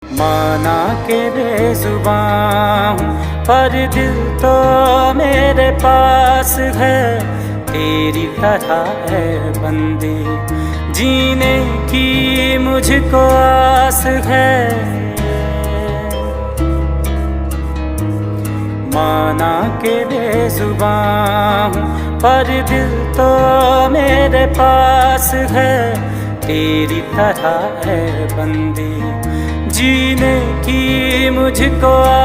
माना के बेजुबां हूँ पर दिल तो मेरे पास है, तेरी तरह है बंदी जीने की मुझको आस है। माना के बेजुबां हूँ पर दिल तो मेरे पास है, तेरी तरह है बंदी जीने की मुझको